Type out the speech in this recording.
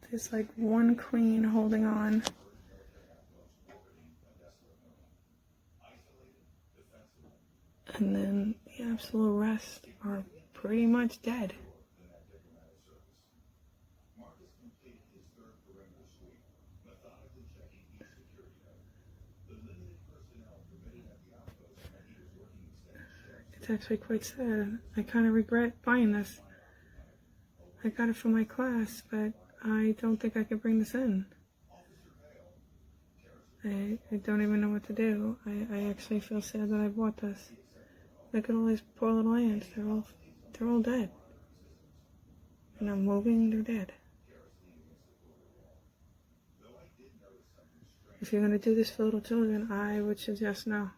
There's like one queen holding on. And then the absolute rest are pretty much dead. It's actually quite sad. I kind of regret buying this. I got it for my class, but I don't think I could bring this in. I don't even know what to do. I actually feel sad that I bought this. Look at all these poor little ants. They're all dead. And I'm moving, they're dead. If you're going to do this for little children, I would suggest no.